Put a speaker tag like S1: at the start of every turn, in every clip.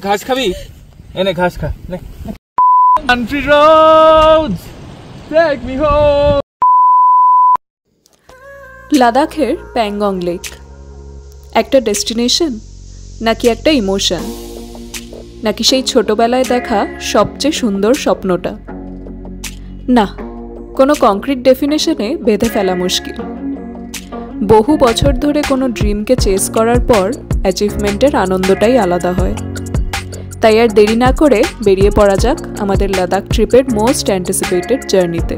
S1: ঘাস খাবি? এনে ঘাস খা। Country roads take me home.
S2: লাদাখের প্যাংগং লেক একটা ডেস্টিনেশন নাকি একটা ইমোশন, নাকি সেই ছোটবেলায় দেখা সবচেয়ে সুন্দর স্বপ্নটা? না, কোনো কংক্রিট ডেফিনেশনে বেঁধে ফেলা মুশকিল। বহু বছর ধরে কোনো ড্রিমকে চেস করার পর অ্যাচিভমেন্টের আনন্দটাই আলাদা হয়। তাই আর দেরি না করে বেরিয়ে পড়া যাক আমাদের লাদাখ ট্রিপের মোস্ট অ্যান্টিসিপেটেড জার্নিতে।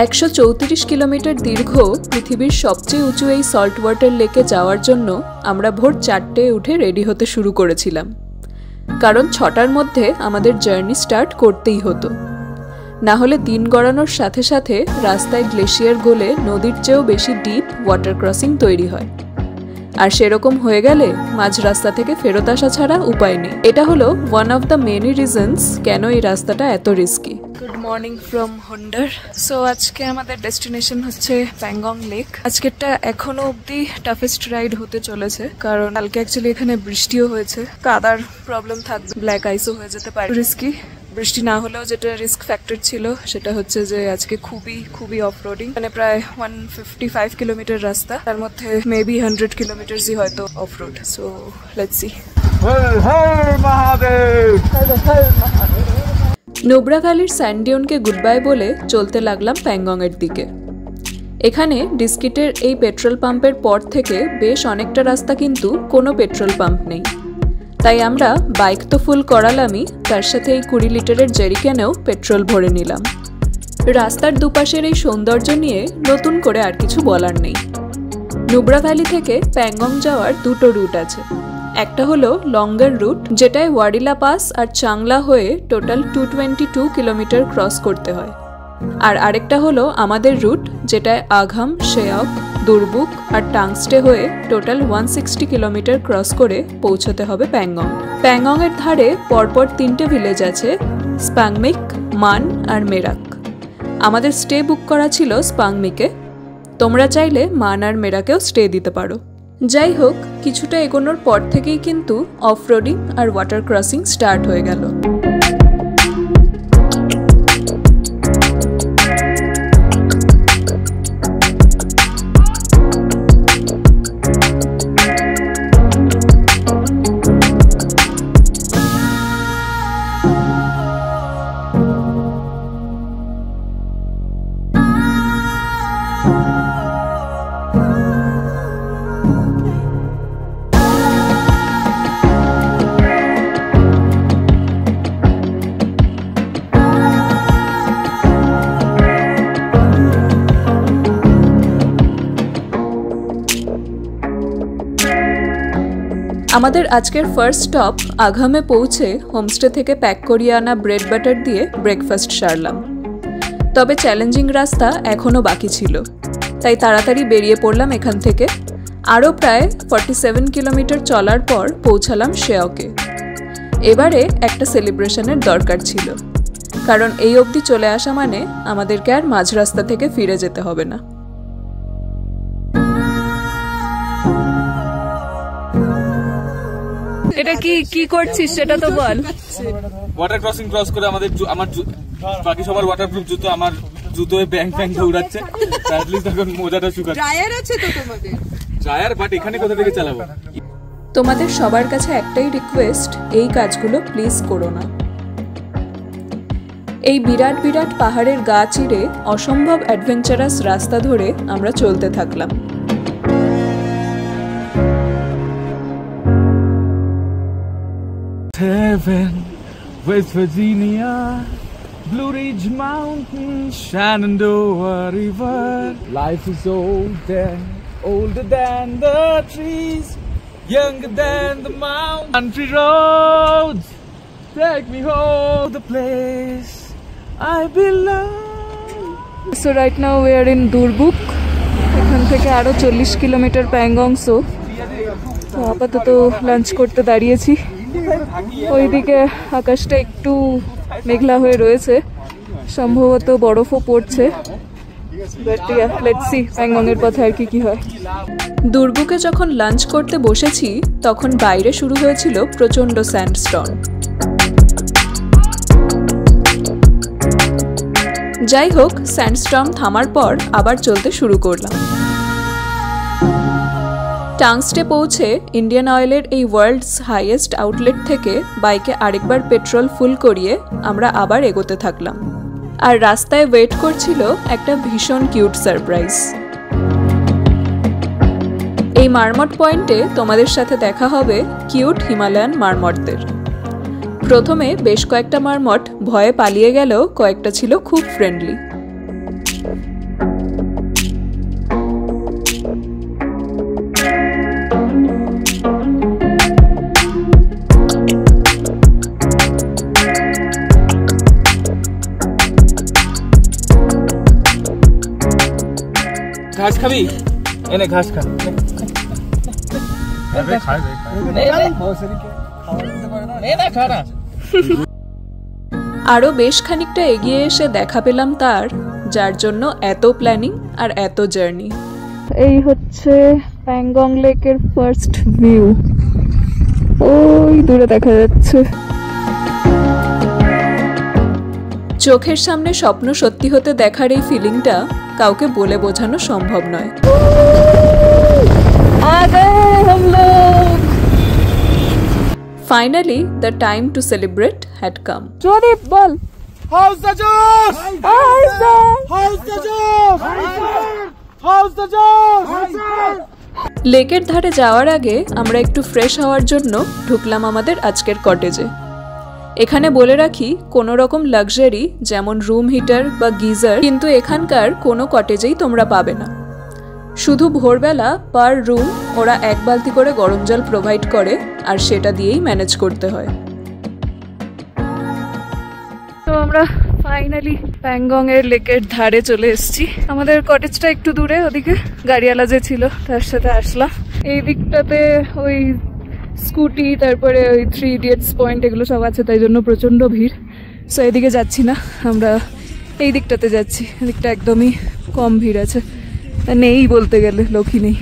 S2: একশো 34 কিলোমিটার দীর্ঘ পৃথিবীর সবচেয়ে উঁচু এই সল্ট ওয়াটার লেকে যাওয়ার জন্য আমরা ভোর 4টায় উঠে রেডি হতে শুরু করেছিলাম, কারণ 6টার মধ্যে আমাদের জার্নি স্টার্ট করতেই হতো। না হলে দিন গড়ানোর সাথে সাথে রাস্তায় গ্লেশিয়ার গলে নদীর চেয়েও বেশি ডিপ ওয়াটার ক্রসিং তৈরি হয়, আর সেরকম হয়ে গেলে মাঝ রাস্তা থেকে ফেরত আসা ছাড়া উপায় নেই। এটা হলো one of the many reasons কেন এই রাস্তাটা এত রিস্কি। গুড মর্নিং ফ্রম হন্ডার। সো আজকে আমাদের ডেস্টিনেশন হচ্ছে প্যাংগং লেক। আজকেরটা এখনো অব্দি টাফেস্ট রাইড হতে চলেছে, কারণ কালকে অ্যাকচুয়ালি এখানে বৃষ্টিও হয়েছে, কাদার প্রবলেম থাকবে, ব্ল্যাক আইসও হয়ে যেতে পারে। রিস্কি, বৃষ্টি না হলেও যেটা রিস্ক ফ্যাক্টর ছিল সেটা হচ্ছে যে আজকে খুবই অফ রোডিং, মানে প্রায় 155 কিলোমিটার রাস্তা, তার মধ্যে মেবি 100 কিলোমিটারই হয়তো off road. So let's see. Nubra ভ্যালির স্যান্ডিয়নকে গুড বাই বলে চলতে লাগলাম প্যাংগং এর দিকে। এখানে ডিস্কিটের এই পেট্রোল পাম্পের পর থেকে বেশ অনেকটা রাস্তা কিন্তু কোনো পেট্রোল পাম্প নেই, তাই আমরা বাইক তো ফুল করালামই, তার সাথে এই 20 লিটারের জেরিক্যানেও পেট্রোল ভরে নিলাম। রাস্তার দুপাশের এই সৌন্দর্য নিয়ে নতুন করে আর কিছু বলার নেই। নুব্রা ভ্যালি থেকে প্যাংগং যাওয়ার দুটো রুট আছে। একটা হলো লঙ্গার রুট, যেটায় ওয়াডিলা পাস আর চাংলা হয়ে টোটাল 222 কিলোমিটার ক্রস করতে হয়, আর আরেকটা হলো আমাদের রুট, যেটায় আঘাম, শেয়ক, দুর্বুক আর টাংস্টে হয়ে টোটাল 160 কিলোমিটার ক্রস করে পৌঁছতে হবে প্যাংগং। প্যাংগং এর ধারে পরপর 3টে ভিলেজ আছে, স্পাংমিক, মান আর মেরাক। আমাদের স্টে বুক করা ছিল স্পাংমিকে, তোমরা চাইলে মান আর মেরাকেও স্টে দিতে পারো। যাই হোক, কিছুটা এগোনোর পর থেকেই কিন্তু অফ রোডিং আর ওয়াটার ক্রসিং স্টার্ট হয়ে গেল। আমাদের আজকের ফার্স্ট স্টপ আঘামে পৌঁছে হোমস্টে থেকে প্যাক করিয়ে আনা ব্রেড বাটার দিয়ে ব্রেকফাস্ট সারলাম। তবে চ্যালেঞ্জিং রাস্তা এখনও বাকি ছিল, তাই তাড়াতাড়ি বেরিয়ে পড়লাম এখান থেকে। আরও প্রায় 47 কিলোমিটার চলার পর পৌঁছালাম শেয়কে। এবারে একটা সেলিব্রেশনের দরকার ছিল, কারণ এই অবধি চলে আসা মানে আমাদেরকে আর মাঝ রাস্তা থেকে ফিরে যেতে হবে না। এটা কি করছিস সেটা তো বল।
S1: ওয়াটার ক্রসিং ক্রস করে আমার বাকি সবার ওয়াটারপ্রুফ জুতো, আমার জুতোয় ব্যাং উড়াচ্ছে। এখন মোজাটা শুকাচ্ছে। ড্রায়ার আছে তো তোমাদের? ড্রায়ার, বাট এখানে কোথা থেকে চালাবো?
S2: তোমাদের সবার কাছে একটাই রিকোয়েস্ট, এই কাজগুলো প্লিজ করো না। এই বিরাট বিরাট পাহাড়ের গা চিরে অসম্ভব অ্যাডভেঞ্চারাস রাস্তা ধরে আমরা চলতে থাকলাম।
S1: Heaven, West Virginia, Blue Ridge Mountain, Shenandoah River. Life is older than the trees, younger than the mountain. Country roads, take me home to the place I belong.
S2: So right now we are in Durbuk. এখান থেকে আরো 40 kilometre Pangong. So তো আপাতত lunch করতে দাঁড়িয়েছি। ওইদিকে আকাশটা একটু মেঘলা হয়ে রয়েছে, সম্ভবত বরফও পড়ছে। প্যাংগংয়ের পথে আর কি হয়। দুর্গুকে যখন লাঞ্চ করতে বসেছি তখন বাইরে শুরু হয়েছিল প্রচন্ড স্যান্ডস্টর্ম। যাই হোক, স্যান্ডস্টর্ম থামার পর আবার চলতে শুরু করলাম। টাংস্টে পৌঁছে ইন্ডিয়ান অয়েলের এই ওয়ার্ল্ডস হাইয়েস্ট আউটলেট থেকে বাইকে আরেকবার পেট্রোল ফুল করিয়ে আমরা আবার এগোতে থাকলাম। আর রাস্তায় ওয়েট করছিল একটা ভীষণ কিউট সারপ্রাইজ। এই মারমট পয়েন্টে তোমাদের সাথে দেখা হবে কিউট হিমালয়ান মারমটদের। প্রথমে বেশ কয়েকটা মারমট ভয়ে পালিয়ে গেলেও কয়েকটা ছিল খুব ফ্রেন্ডলি।
S1: ঘাস খাবি? এনে ঘাস খা।
S2: আরো বেশ খানিকটা এগিয়ে এসে দেখা পেলাম তার, যার জন্য এত প্ল্যানিং আর এত জার্নি। এই হচ্ছে প্যাংগং লেকের ফার্স্ট ভিউ, ওই দূরে দেখা যাচ্ছে। চোখের সামনে স্বপ্ন সত্যি হতে দেখার এই ফিলিংটা কাউকে বলে বোঝানো সম্ভব নয়। Finally, the time to celebrate had come. Jodip, bol.
S1: How's the job?
S2: How's that?
S1: How's the job? How's the job?
S2: লেকের ধারে যাওয়ার আগে আমরা একটু ফ্রেশ হওয়ার জন্য ঢুকলাম আমাদের আজকের কটেজে। এখানে বলে রাখি, কোনো রকম লাক্সারি যেমন রুম হিটার বা গিজার কিন্তু এখানকার কোনো কটেজেই তোমরা পাবে না। শুধু ভোরবেলা পার রুম ওরা 1 বালতি করে গরম জল প্রোভাইড করে, আর সেটা দিয়েই ম্যানেজ করতে হয়। তো আমরা ফাইনালি প্যাংগং এর লেকের ধারে চলে এসেছি। আমাদের কটেজটা একটু দূরে, ওদিকে গাড়িওয়ালা যে ছিল তার সাথে আসলাম। এই দিকটাতে ওই স্কুটি, তারপরে ওই 3 ইডিয়টস পয়েন্ট এগুলো সব আছে, তাই জন্য প্রচন্ড ভিড়। সো এদিকে যাচ্ছি না, আমরা এই দিকটাতে যাচ্ছি। এদিকটা একদমই কম ভিড় আছে, নেই বলতে গেলে, লোকই নেই।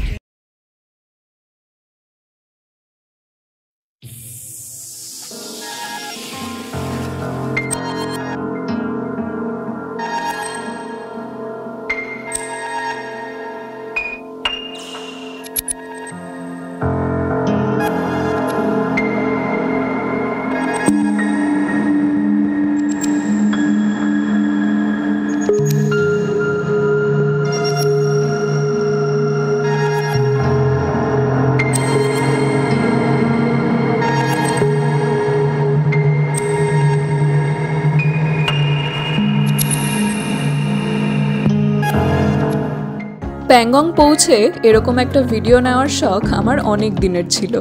S2: প্যাংগং পৌঁছে এরকম একটা ভিডিও নেওয়ার শখ আমার অনেক দিনের ছিল,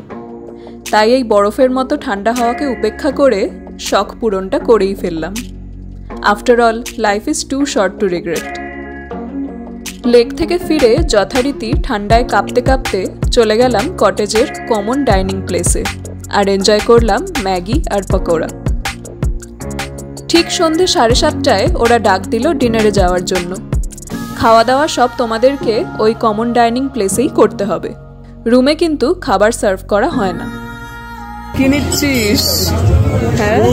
S2: তাই এই বরফের মতো ঠান্ডা হাওয়াকে উপেক্ষা করে শখ পূরণটা করেই ফেললাম। After all, life is too short to regret. Lake থেকে ফিরে যথারীতি ঠান্ডায় কাঁপতে কাঁপতে চলে গেলাম কটেজের কমন ডাইনিং প্লেসে, আর এনজয় করলাম ম্যাগি আর পকোড়া। ঠিক সন্ধে 7:30টায় ওরা ডাক দিল ডিনারে যাওয়ার জন্য। খাওয়া দাওয়া সব তোমাদেরকে ওই কমন ডাইনিং প্লেসেই করতে হবে, রুমে কিন্তু খাবার সার্ভ করা হয় না। কি নিচ্ছিস? হ্যাঁ,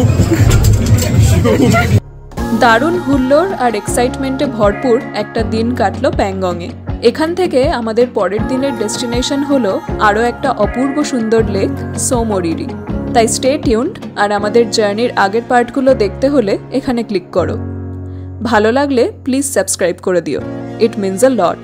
S2: দারুণ হুল্লোড় আর এক্সাইটমেন্টে ভরপুর একটা দিন কাটলো প্যাংগংয়ে। এখান থেকে আমাদের পরের দিনের ডেস্টিনেশন হলো আরও একটা অপূর্ব সুন্দর লেক, সোমরিরি। তাই স্টে টিউনড, আর আমাদের জার্নির আগের পার্টগুলো দেখতে হলে এখানে ক্লিক করো। ভালো লাগলে প্লিজ সাবস্ক্রাইব করে দিও, ইট মিনস আ লট।